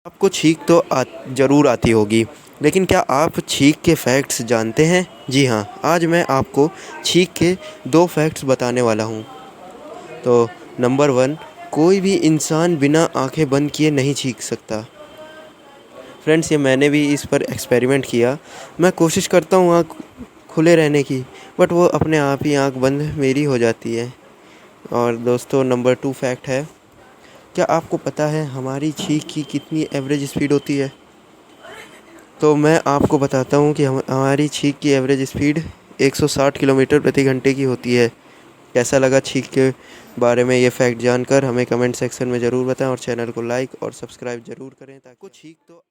आपको छींक तो ज़रूर आती होगी, लेकिन क्या आप छींक के फैक्ट्स जानते हैं? जी हाँ, आज मैं आपको छींक के 2 फैक्ट्स बताने वाला हूँ। तो नंबर 1, कोई भी इंसान बिना आँखें बंद किए नहीं छींक सकता। फ्रेंड्स, ये मैंने भी इस पर एक्सपेरिमेंट किया। मैं कोशिश करता हूँ आँख खुले रहने की, बट वो अपने आप ही आँख बंद मेरी हो जाती है। और दोस्तों, नंबर 2 फैक्ट है, क्या आपको पता है हमारी छींक की कितनी एवरेज स्पीड होती है? तो मैं आपको बताता हूँ कि हमारी छींक की एवरेज स्पीड 160 किलोमीटर प्रति घंटे की होती है। कैसा लगा छींक के बारे में ये फैक्ट जानकर? हमें कमेंट सेक्शन में ज़रूर बताएं और चैनल को लाइक और सब्सक्राइब ज़रूर करें ताकि छींक तो